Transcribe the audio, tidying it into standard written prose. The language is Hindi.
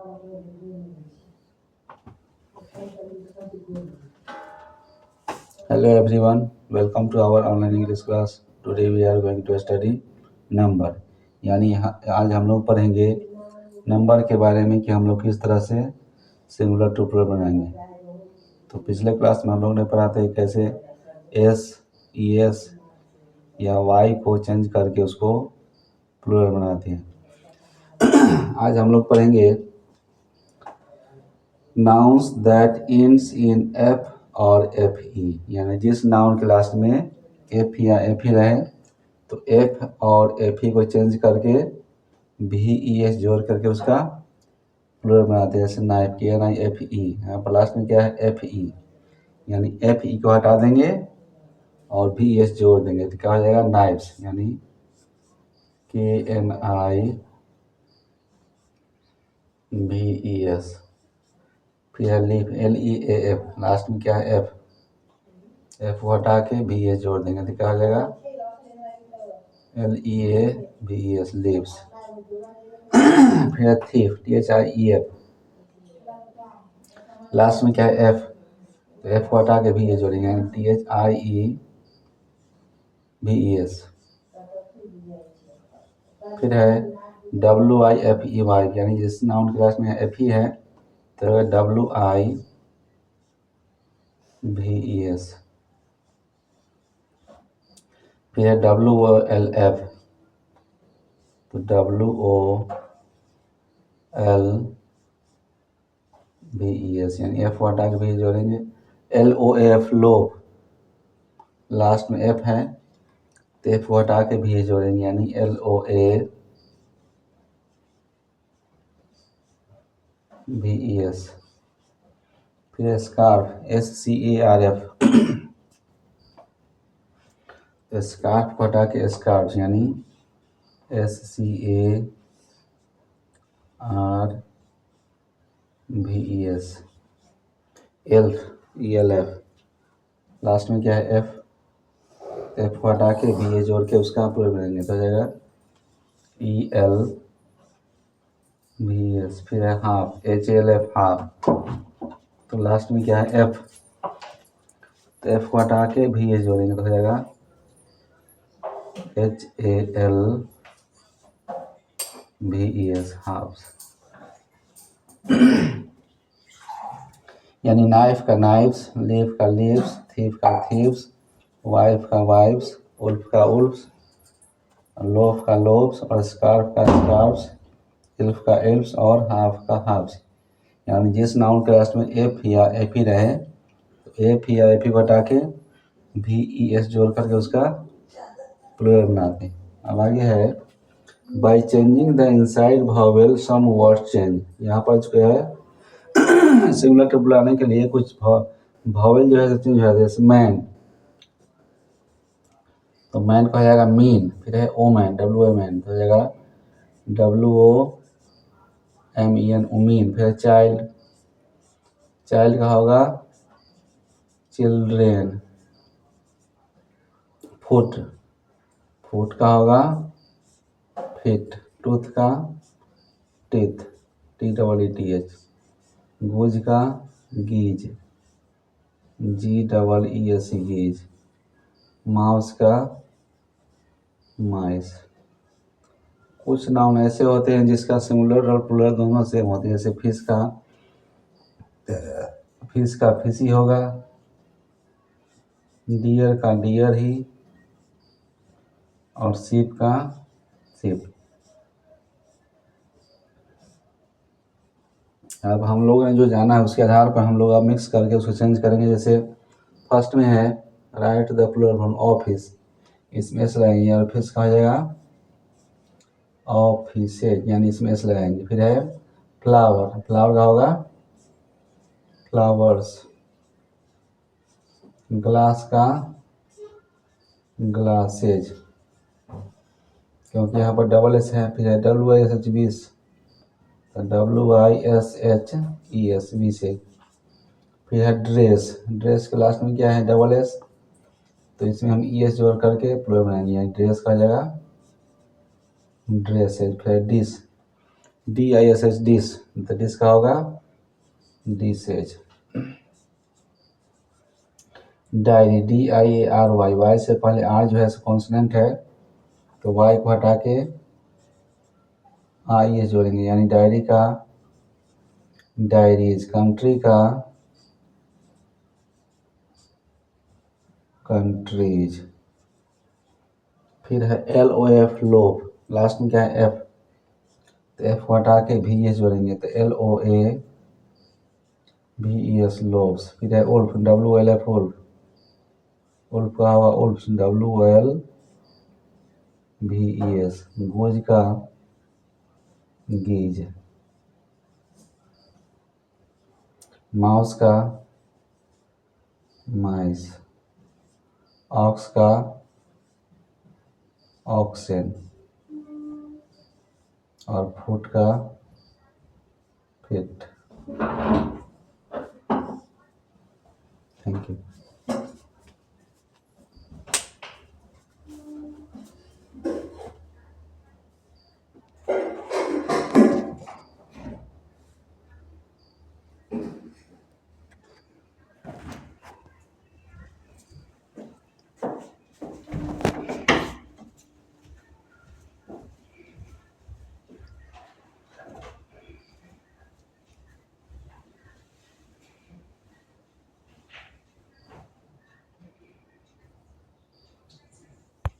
Hello everyone, welcome to our online English class. Today we are going to study number. यानी आज हम लोग पढ़ेंगे नंबर के बारे में कि हम लोग किस तरह से सिंगुलर टू प्लूरल बनाएंगे। तो पिछले क्लास में हम लोग ने पढ़ा था कैसे एस ई एस या वाई को चेंज करके उसको प्लूरल बनाते हैं। आज हम लोग पढ़ेंगे nouns that ends in F और एफ ई, यानी जिस नाउन के लास्ट में एफ या एफ ही रहे तो एफ और एफ ई को चेंज करके भी ई एस जोड़ करके उसका प्लूरल बनाते हैं। जैसे नाइफ के एन आई एफ ई, यहाँ पर लास्ट में क्या है एफ ई, यानी एफ ई को हटा देंगे और भी एस जोड़ देंगे तो क्या हो जाएगा नाइफ्स, यानी के एन आई भी ई एस। फिर है leaf L E A F, last में क्या है एफ, एफ को हटा के भी एस जोड़ देंगे तो क्या हो जाएगा एल ई ए भी ई एस लीव्स। फिर है thief T H I E F, last में क्या है एफ, तो एफ को हटा के भी एस जोड़ेंगे यानी टी एच आई ई भी ई एस। फिर है डब्ल्यू आई एफ ई वाई, यानी जिस नाउन के लास्ट में एफ ई है तो डब्ल्यू आई भी ई एस। फिर है डब्ल्यू ओ एल एफ, तो डब्ल्यू ओ एल भी ई एस, यानी एफ हटा के भी जोड़ेंगे। L O F loaf, last में एफ है तो एफ हटा के भी जोड़ेंगे यानी एल ओ ए भी ई एस। फिर scarf S C A R F, scarf को हटा के स्कार्फ यानी एस सी ए आर भी E S. Elf E L F, last में क्या है एफ, एफ को हटा के भी ए जोड़ के उसका प्लूरल बनाएंगे तो हो जाएगा ई एल भी एस। फिर है half H L F half, तो लास्ट में क्या है एफ, तो एफ को हटा के भी ए जोड़ेंगे तो हो जाएगा एच ए एल भी ई एस हाफ्स। यानी नाइफ का नाइफ्स, लीफ का लीव्स, थीफ का थीव्स, वाइफ का वाइफ्स, उल्फ का उल्फ्स, लोफ का लोफ्स और स्कार्फ का स्कार्फ्स, इल्फ का इल्फ्स और हाफ का हाफ्स। यानी जिस नाउन के लास्ट में एफ या एफ ही रहे तो एफ या एफ ही हटा के भी ई एस जोड़ करके उसका प्लूरल बनाते हैं। अब आगे है by changing the inside vowel some word change. यहाँ पर जो है सिंगुलर टू बुलाने के लिए कुछ वॉवेल जो है चेंज हो जाता है। जैसे मैन, तो मैन का हो जाएगा मीन। फिर है O man W A man, तो हो जाएगा W O M E N women. फिर चाइल्ड, चाइल्ड का होगा चिल्ड्रेन। फुट, फुट का होगा फिट। टूथ का teeth, T double E T H. Goose का geese, G double E S geese. Mouse का माइस। कुछ नाउन ऐसे होते हैं जिसका सिंगुलर और प्लूरल दोनों सेम होते हैं। जैसे फिश का फिश ही होगा, डियर का डियर ही और सीप का सीप। अब हम लोगों ने जो जाना है उसके आधार पर हम लोग अब मिक्स करके उसको चेंज करेंगे। जैसे फर्स्ट में है write the plural from office, इसमें एस लगाएंगे और फिश का हो जाएगा ऑफिसेज, यानी इसमें एस लगाएंगे। फिर है फ्लावर, फ्लावर का होगा फ्लावर्स। ग्लास का ग्लासेज, क्योंकि यहाँ पर डबल एस है। फिर है डब्ल्यू आई एस एच बीस, तो W I S H E S B से। फिर है ड्रेस, ड्रेस के लास्ट में क्या है डबल एस, तो इसमें हम ई एस जोड़ करके प्लूरल बनाएंगे यानी ड्रेस का जगह ड्रेसेज। फिर डिश, DISH डिस, तो डिस का होगा डिसेज। डायरी DIARY, वाई से पहले आर जो है कॉन्सोनेंट है, तो वाई को हटा के आई जोड़ेंगे, यानी डायरी का डायरीज, कंट्री का कंट्रीज। फिर है LOF लोफ, लास्ट में क्या है एफ, तो एफ को हटा के VS जोड़ेंगे, तो LOAVES लोव्स। फिर है उल्फ, WLF उल्फ, उल्फ का हुआ उल्फ, WLVES। गोज का गीज, माउस का माइस, ऑक्स का ऑक्सेन, और फुट का फिट। Thank you.